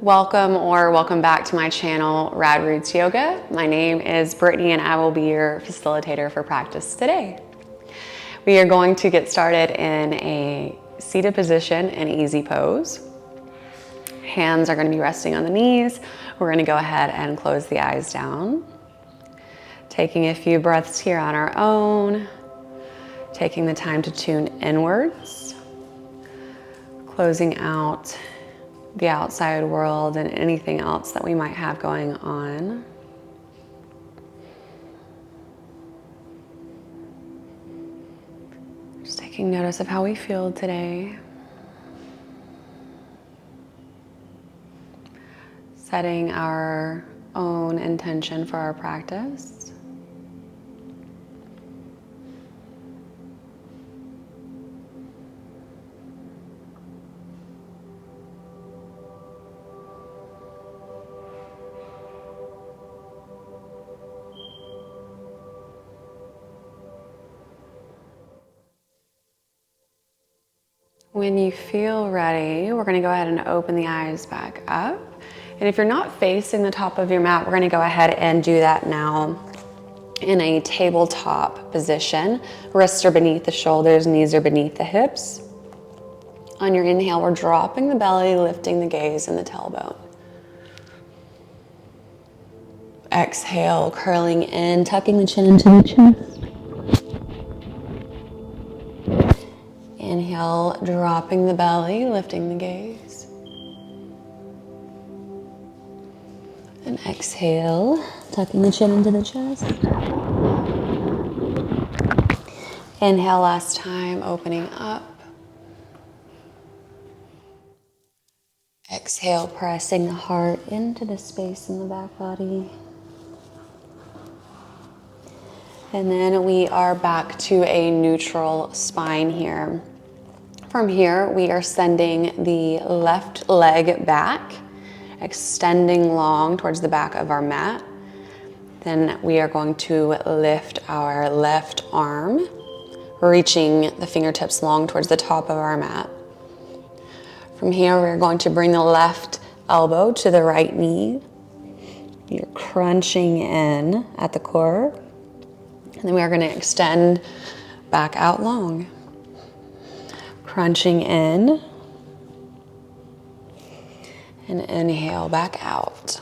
Welcome or welcome back to my channel, Rad Roots Yoga. My name is Brittany and I will be your facilitator for practice today. We are going to get started in a seated position, an easy pose. Hands are going to be resting on the knees. We're going to go ahead and close the eyes down. Taking a few breaths here on our own. Taking the time to tune inwards. Closing out the outside world and anything else that we might have going on. Just taking notice of how we feel today. Setting our own intention for our practice. When you feel ready, we're going to go ahead and open the eyes back up. And if you're not facing the top of your mat, we're going to go ahead and do that now in a tabletop position. Wrists are beneath the shoulders, knees are beneath the hips. On your inhale, we're dropping the belly, lifting the gaze and the tailbone. Exhale, curling in, tucking the chin into the chest. Inhale, dropping the belly, lifting the gaze. And exhale, tucking the chin into the chest. Inhale last time, opening up. Exhale, pressing the heart into the space in the back body. And then we are back to a neutral spine here. From here, we are sending the left leg back, extending long towards the back of our mat. Then we are going to lift our left arm, reaching the fingertips long towards the top of our mat. From here, we're going to bring the left elbow to the right knee. You're crunching in at the core. And then we are going to extend back out long. Crunching in. And inhale back out.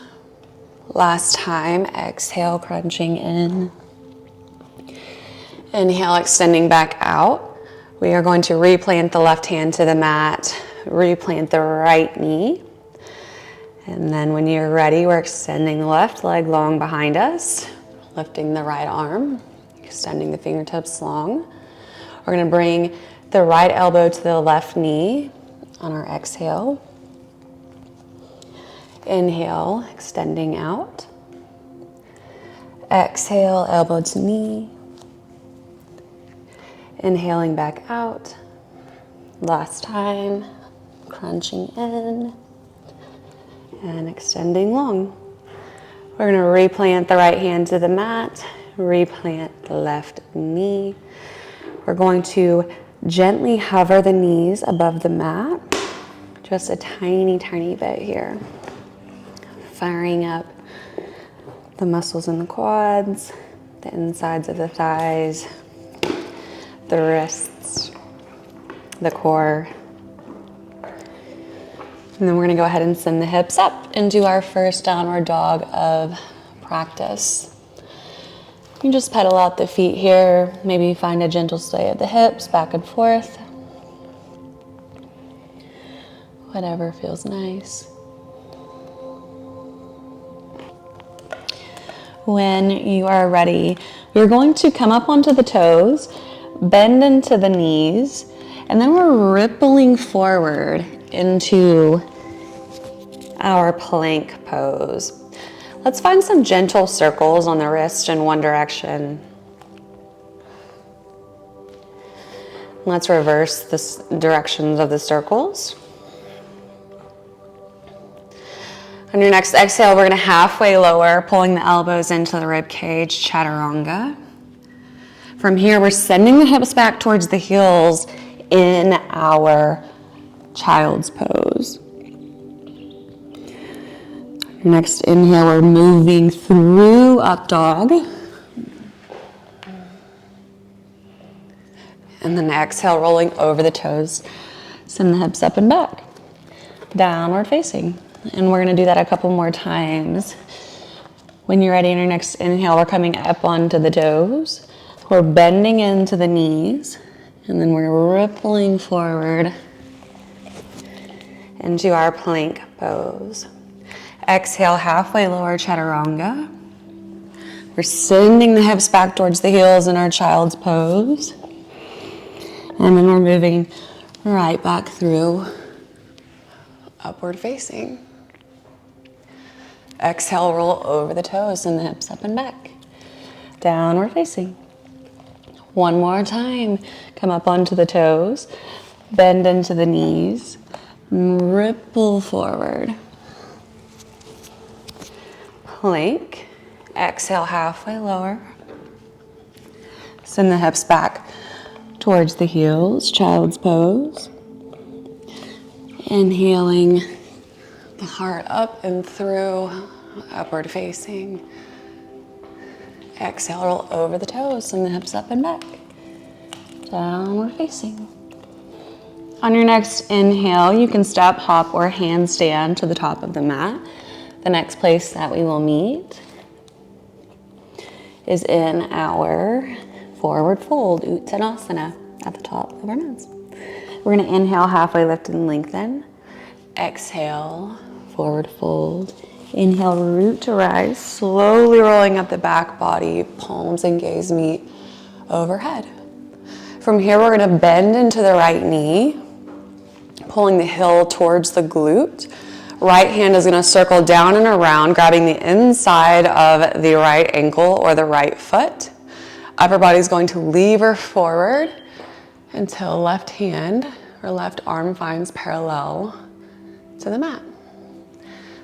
Last time, exhale, crunching in. Inhale, extending back out. We are going to replant the left hand to the mat, replant the right knee. And then when you're ready, we're extending the left leg long behind us, lifting the right arm, extending the fingertips long. We're going to bring the right elbow to the left knee on our exhale. Inhale, extending out. Exhale, elbow to knee. Inhaling back out. Last time, crunching in and extending long. We're going to replant the right hand to the mat, replant the left knee. We're going to gently hover the knees above the mat, just a tiny, tiny bit here. Firing up the muscles in the quads, the insides of the thighs, the wrists, the core. And then we're going to go ahead and send the hips up and do our first downward dog of practice. You can just pedal out the feet here, maybe find a gentle sway of the hips back and forth. Whatever feels nice. When you are ready, you're going to come up onto the toes, bend into the knees, and then we're rippling forward into our plank pose. Let's find some gentle circles on the wrist in one direction. Let's reverse the directions of the circles. On your next exhale, we're going to halfway lower, pulling the elbows into the rib cage, chaturanga. From here, we're sending the hips back towards the heels in our child's pose. Next inhale, we're moving through up dog. And then exhale, rolling over the toes. Send the hips up and back. Downward facing. And we're gonna do that a couple more times. When you're ready in your next inhale, we're coming up onto the toes. We're bending into the knees. And then we're rippling forward into our plank pose. Exhale, halfway lower chaturanga. We're sending the hips back towards the heels in our child's pose. And then we're moving right back through upward facing. Exhale, roll over the toes and the hips up and back. Downward facing. One more time. Come up onto the toes. Bend into the knees. Ripple forward. Plank. Exhale, halfway lower. Send the hips back towards the heels, child's pose. Inhaling the heart up and through, upward facing. Exhale, roll over the toes, send the hips up and back. Downward facing. On your next inhale, you can step, hop, or handstand to the top of the mat. The next place that we will meet is in our forward fold, Uttanasana, at the top of our mats. We're gonna inhale, halfway lift and lengthen. Exhale, forward fold. Inhale, root to rise, slowly rolling up the back body, palms and gaze meet overhead. From here, we're gonna bend into the right knee, pulling the heel towards the glute. Right hand is gonna circle down and around, grabbing the inside of the right ankle or the right foot. Upper body is going to lever forward until left hand or left arm finds parallel to the mat.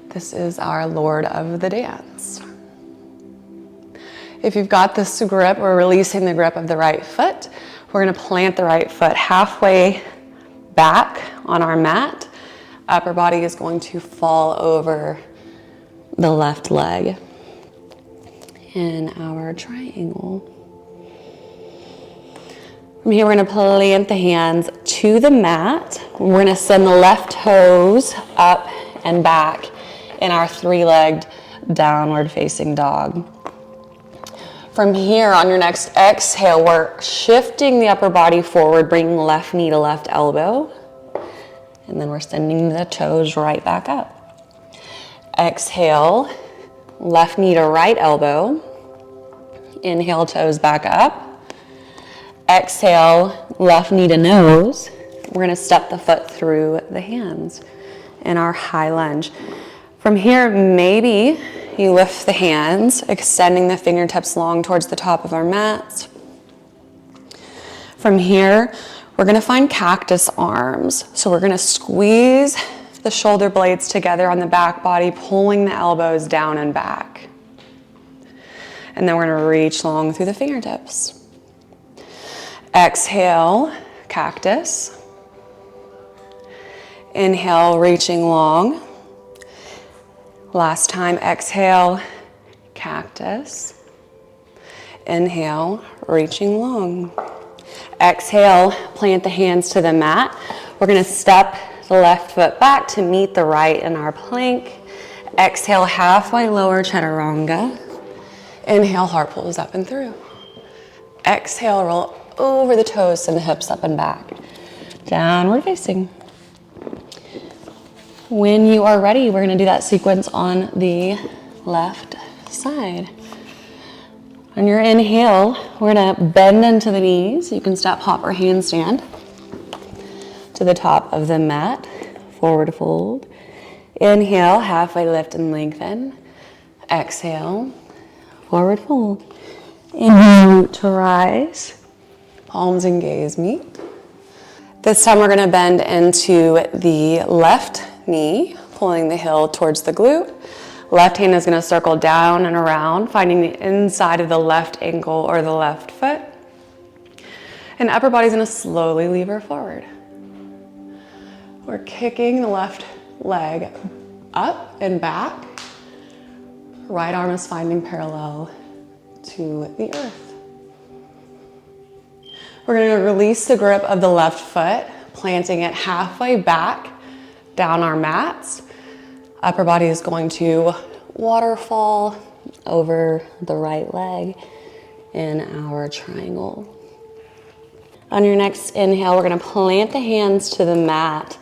This is our Lord of the dance. If you've got this grip, we're releasing the grip of the right foot. We're gonna plant the right foot halfway back on our mat. Upper body is going to fall over the left leg in our triangle. From here, we're gonna plant the hands to the mat. We're gonna send the left toes up and back in our three-legged downward facing dog. From here, on your next exhale, we're shifting the upper body forward, bringing left knee to left elbow. And then we're sending the toes right back up. Exhale, left knee to right elbow. Inhale, toes back up. Exhale, left knee to nose. We're gonna step the foot through the hands in our high lunge. From here, maybe you lift the hands, extending the fingertips long towards the top of our mats. From here, we're gonna find cactus arms. So we're gonna squeeze the shoulder blades together on the back body, pulling the elbows down and back. And then we're gonna reach long through the fingertips. Exhale, cactus. Inhale, reaching long. Last time, exhale, cactus. Inhale, reaching long. Exhale, plant the hands to the mat. We're gonna step the left foot back to meet the right in our plank. Exhale, halfway lower chaturanga. Inhale, heart pulls up and through. Exhale, roll over the toes, send the hips up and back. Downward facing. When you are ready, we're gonna do that sequence on the left side. On your inhale, we're gonna bend into the knees. You can step, hop, or handstand to the top of the mat, forward fold. Inhale, halfway lift and lengthen. Exhale, forward fold. Inhale, root to rise. Palms and gaze meet. This time we're gonna bend into the left knee, pulling the heel towards the glute. Left hand is gonna circle down and around, finding the inside of the left ankle or the left foot. And upper body's gonna slowly lever forward. We're kicking the left leg up and back, Right arm is finding parallel to the earth. We're going to release the grip of the left foot, planting it halfway back down our mats. Upper body is going to waterfall over the right leg in our triangle. On your next inhale, we're going to plant the hands to the mat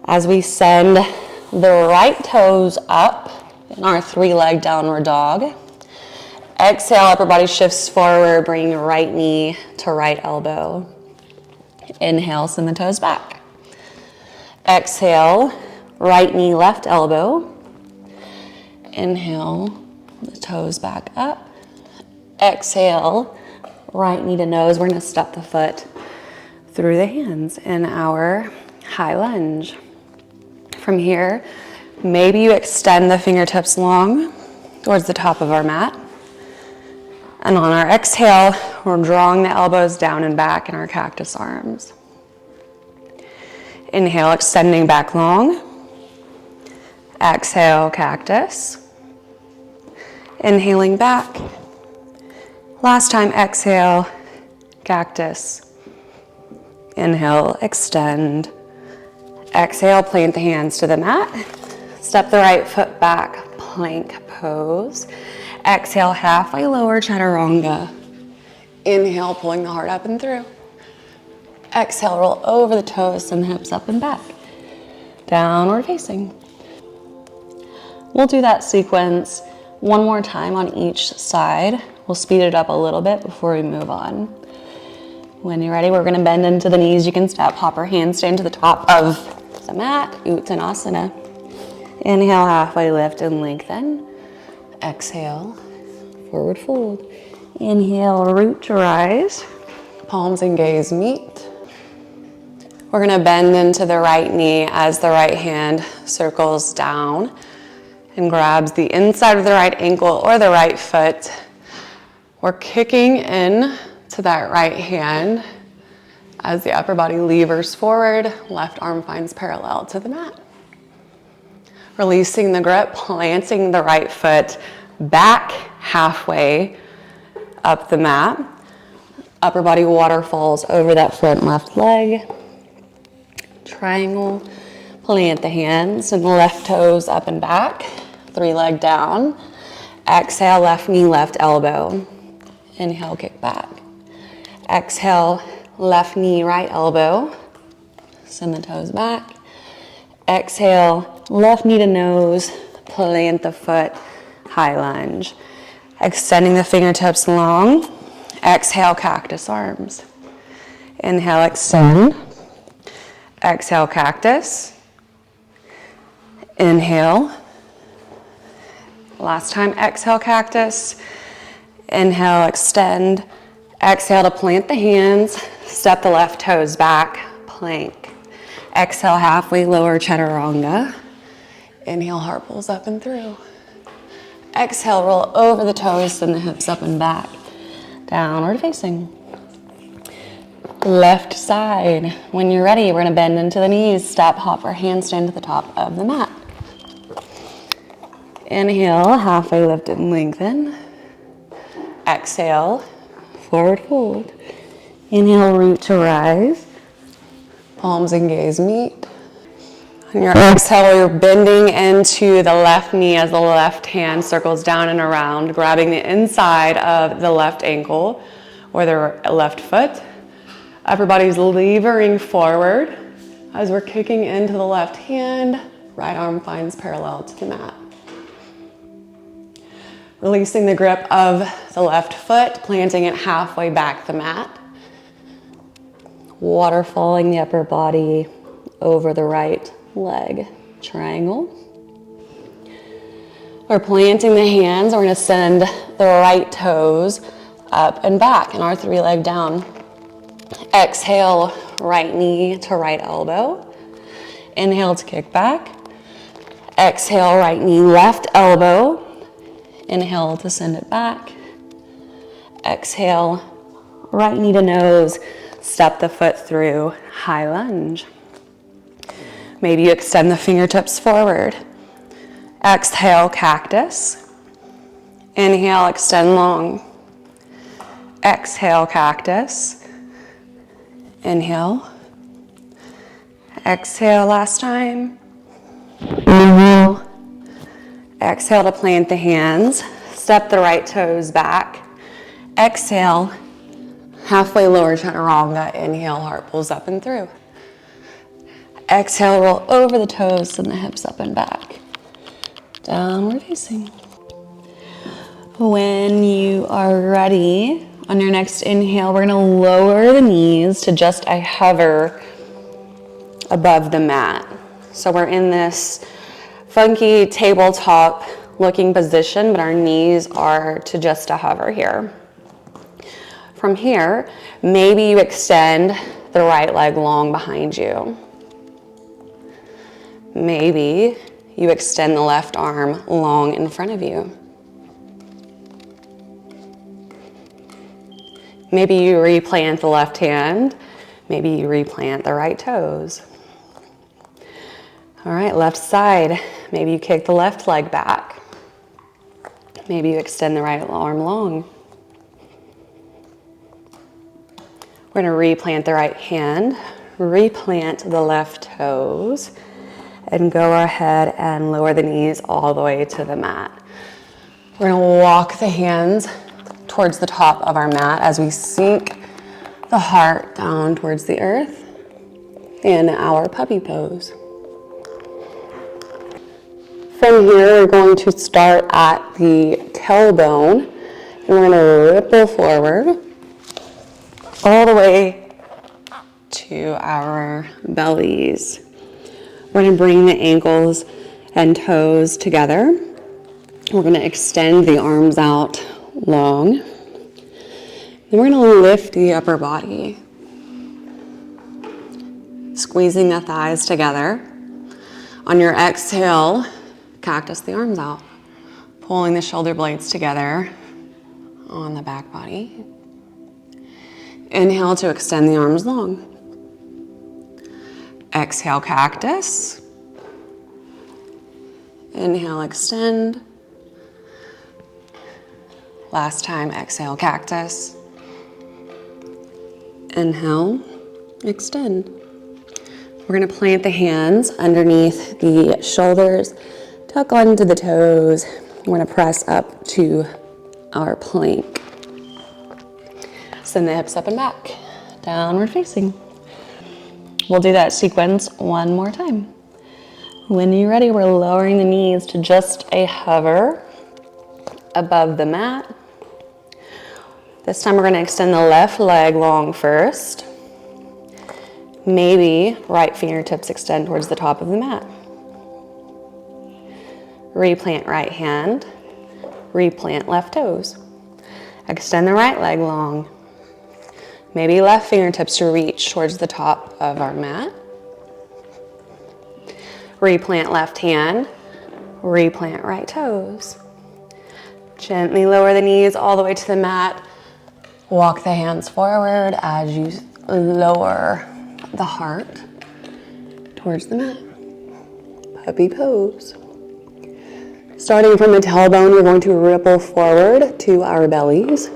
as we send the right toes up in our three-leg downward dog. Exhale, upper body shifts forward, bring your right knee to right elbow. Inhale, send the toes back. Exhale, right knee, left elbow. Inhale, the toes back up. Exhale, right knee to nose. We're going to step the foot through the hands in our high lunge. From here, maybe you extend the fingertips long towards the top of our mat. And on our exhale, we're drawing the elbows down and back in our cactus arms. Inhale, extending back long. Exhale, cactus. Inhaling back. Last time, exhale, cactus. Inhale, extend. Exhale, plant the hands to the mat. Step the right foot back, plank pose. Exhale, halfway lower, chaturanga. Inhale, pulling the heart up and through. Exhale, roll over the toes, send the hips up and back. Downward facing. We'll do that sequence one more time on each side. We'll speed it up a little bit before we move on. When you're ready, we're going to bend into the knees. You can step, hop or handstand to the top of the mat, Uttanasana. Inhale, halfway lift and lengthen. Exhale, forward fold. Inhale, root to rise. Palms and gaze meet. We're going to bend into the right knee as the right hand circles down and grabs the inside of the right ankle or the right foot. We're kicking in to that right hand as the upper body levers forward, left arm finds parallel to the mat. Releasing the grip, planting the right foot back halfway up the mat. Upper body waterfalls over that front left leg. Triangle, plant the hands and the left toes up and back. Three leg down. Exhale, left knee, left elbow. Inhale, kick back. Exhale, left knee, right elbow. Send the toes back. Exhale, left knee to nose, plant the foot, high lunge. Extending the fingertips long. Exhale, cactus arms. Inhale, extend. Exhale, cactus. Inhale. Last time, exhale, cactus. Inhale, extend. Exhale to plant the hands, step the left toes back, plank. Exhale, halfway lower, chaturanga. Inhale, heart pulls up and through. Exhale, roll over the toes, send the hips up and back. Downward facing. Left side. When you're ready, we're gonna bend into the knees, step, hop, or handstand to the top of the mat. Inhale, halfway lift and lengthen. Exhale, forward fold. Inhale, root to rise. Palms and gaze meet. On your exhale, you're bending into the left knee as the left hand circles down and around, grabbing the inside of the left ankle or the left foot. Upper body's levering forward as we're kicking into the left hand. Right arm finds parallel to the mat. Releasing the grip of the left foot, planting it halfway back the mat. Waterfalling the upper body over the right leg. Triangle. We're planting the hands. We're going to send the right toes up and back in our three leg down. Exhale, right knee to right elbow. Inhale to kick back. Exhale, right knee, left elbow. Inhale to send it back. Exhale, right knee to nose. Step the foot through, high lunge. Maybe you extend the fingertips forward. Exhale, cactus. Inhale, extend long. Exhale, cactus. Inhale. Exhale, last time. Inhale. Exhale to plant the hands. Step the right toes back. Exhale, halfway lower chaturanga. Inhale, heart pulls up and through. Exhale, roll over the toes, send the hips up and back. Downward facing. When you are ready, on your next inhale, we're gonna lower the knees to just a hover above the mat. So we're in this funky tabletop looking position, but our knees are to just a hover here. From here, maybe you extend the right leg long behind you. Maybe you extend the left arm long in front of you. Maybe you replant the left hand. Maybe you replant the right toes. All right, left side. Maybe you kick the left leg back. Maybe you extend the right arm long. We're gonna replant the right hand, replant the left toes, and go ahead and lower the knees all the way to the mat. We're gonna walk the hands towards the top of our mat as we sink the heart down towards the earth in our puppy pose. From here, we're going to start at the tailbone, and we're gonna ripple forward all the way to our bellies. We're gonna bring the ankles and toes together. We're gonna extend the arms out long. Then we're gonna lift the upper body. Squeezing the thighs together. On your exhale, cactus the arms out. Pulling the shoulder blades together on the back body. Inhale to extend the arms long. Exhale, cactus. Inhale, extend. Last time, exhale, cactus. Inhale, extend. We're gonna plant the hands underneath the shoulders, tuck onto the toes. We're gonna press up to our plank. Send the hips up and back, downward facing. We'll do that sequence one more time. When you're ready, we're lowering the knees to just a hover above the mat. This time we're gonna extend the left leg long first. Maybe right fingertips extend towards the top of the mat. Replant right hand, replant left toes. Extend the right leg long. Maybe left fingertips to reach towards the top of our mat. Replant left hand, replant right toes. Gently lower the knees all the way to the mat. Walk the hands forward as you lower the heart towards the mat. Puppy pose. Starting from the tailbone, we're going to ripple forward to our bellies.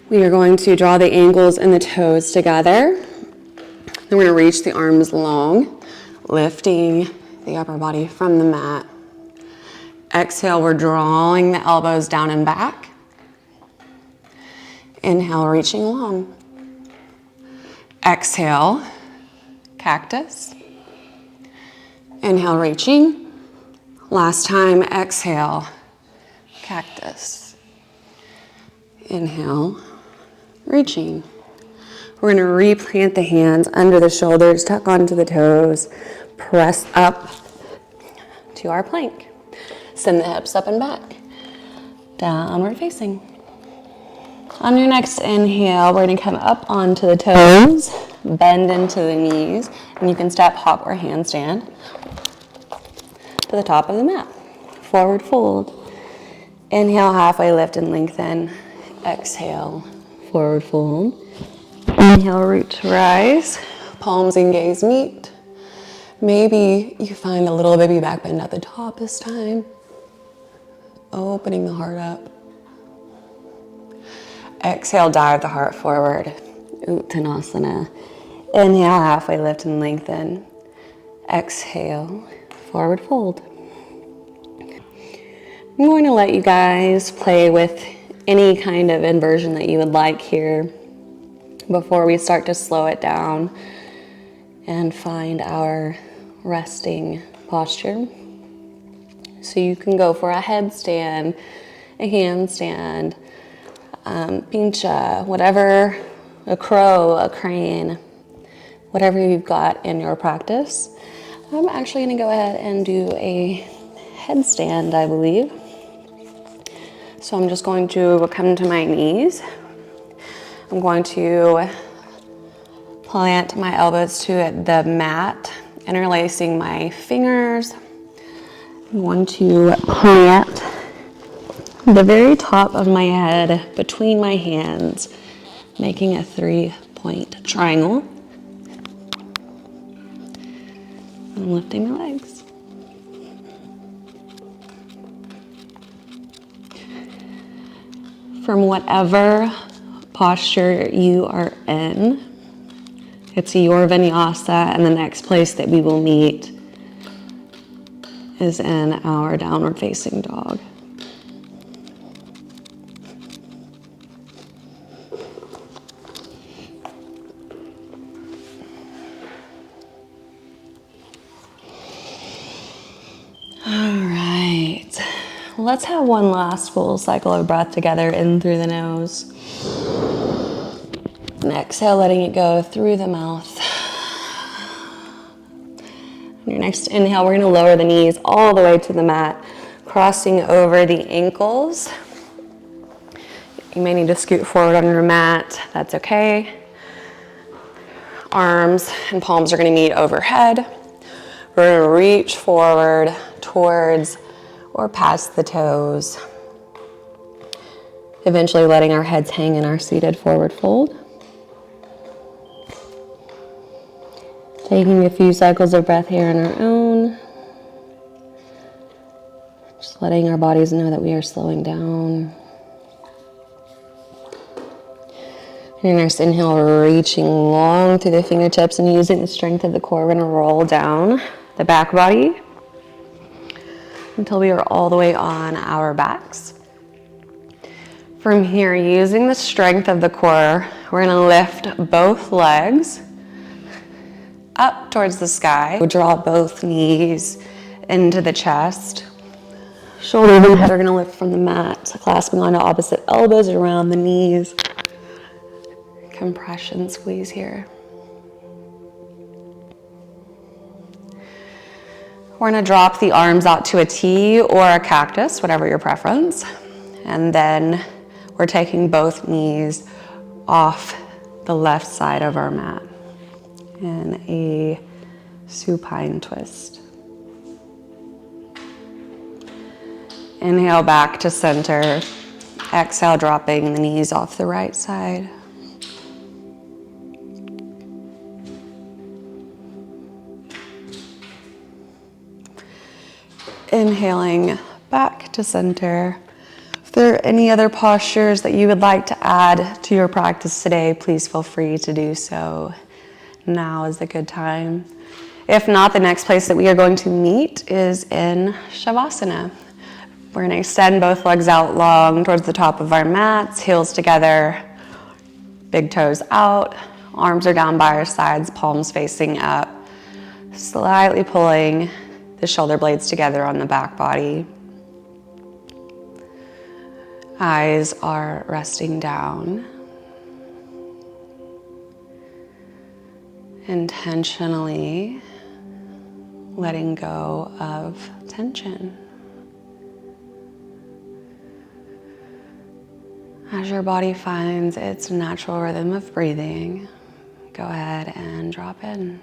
We are going to draw the ankles and the toes together. Then we're going to reach the arms long, lifting the upper body from the mat. Exhale, we're drawing the elbows down and back. Inhale, reaching long. Exhale, cactus. Inhale, reaching. Last time, exhale, cactus. Inhale, reaching. We're going to replant the hands under the shoulders, tuck onto the toes, press up to our plank. Send the hips up and back, downward facing. On your next inhale, we're going to come up onto the toes, bend into the knees, and you can step, hop, or handstand to the top of the mat. Forward fold. Inhale, halfway lift and lengthen. Exhale, forward fold. Inhale, root to rise. Palms and gaze meet. Maybe you find a little baby back bend at the top this time. Opening the heart up. Exhale, dive the heart forward. Uttanasana. Inhale, halfway lift and lengthen. Exhale, forward fold. I'm going to let you guys play with any kind of inversion that you would like here before we start to slow it down and find our resting posture. So you can go for a headstand, a handstand, pincha, whatever, a crow, a crane, whatever you've got in your practice. I'm actually going to go ahead and do a headstand, I believe. So I'm just going to come to my knees. I'm going to plant my elbows to the mat, interlacing my fingers. I'm going to plant the very top of my head between my hands, making a 3-point triangle. And lifting the legs. From whatever posture you are in, it's your vinyasa, and the next place that we will meet is in our downward facing dog. All right, let's have one last full cycle of breath together, in through the nose. And exhale, letting it go through the mouth. On your next inhale, we're gonna lower the knees all the way to the mat, crossing over the ankles. You may need to scoot forward on your mat, that's okay. Arms and palms are gonna meet overhead. We're gonna reach forward towards or past the toes. Eventually letting our heads hang in our seated forward fold. Taking a few cycles of breath here on our own. Just letting our bodies know that we are slowing down. And your next inhale, reaching long through the fingertips and using the strength of the core, we're gonna roll down the back body until we are all the way on our backs. From here, using the strength of the core, we're gonna lift both legs up towards the sky. We'll draw both knees into the chest. Shoulders and head are gonna lift from the mat, clasping onto opposite elbows around the knees. Compression squeeze here. We're gonna drop the arms out to a T or a cactus, whatever your preference. And then we're taking both knees off the left side of our mat in a supine twist. Inhale back to center. Exhale, dropping the knees off the right side. Inhaling back to center. If there are any other postures that you would like to add to your practice today, please feel free to do so. Now is the good time. If not, the next place that we are going to meet is in Shavasana. We're going to extend both legs out long towards the top of our mats, heels together, big toes out, arms are down by our sides, palms facing up, slightly pulling the shoulder blades together on the back body. Eyes are resting down. Intentionally letting go of tension. As your body finds its natural rhythm of breathing, go ahead and drop in.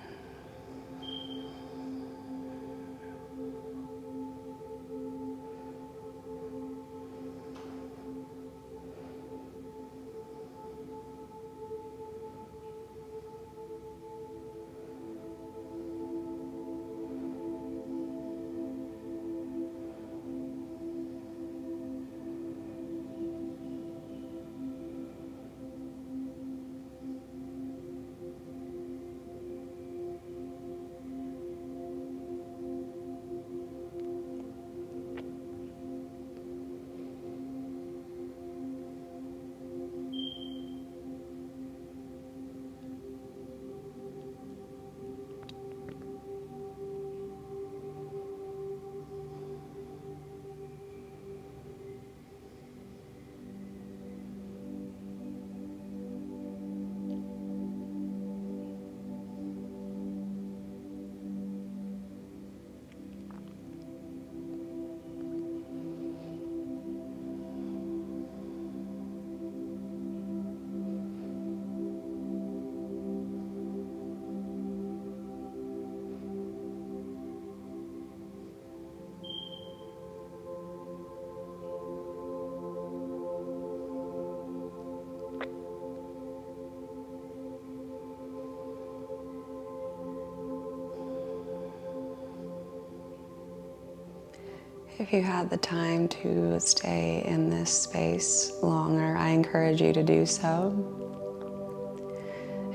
If you had the time to stay in this space longer, I encourage you to do so.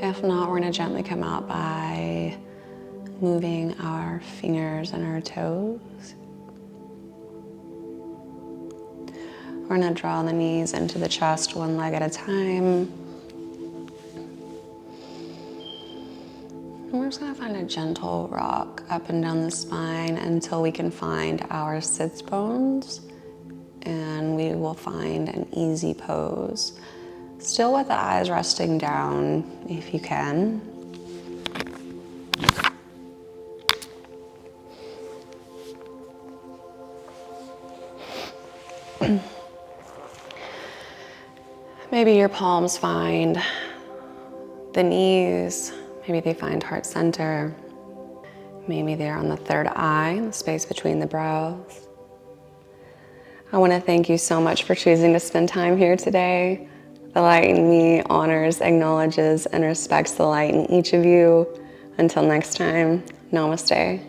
If not, we're going to gently come out by moving our fingers and our toes. We're going to draw the knees into the chest one leg at a time. And we're just going to find a gentle rock up and down the spine until we can find our sits bones. And we will find an easy pose. Still with the eyes resting down if you can. Maybe your palms find the knees. Maybe they find heart center. Maybe they're on the third eye, the space between the brows. I want to thank you so much for choosing to spend time here today. The light in me honors, acknowledges, and respects the light in each of you. Until next time, namaste.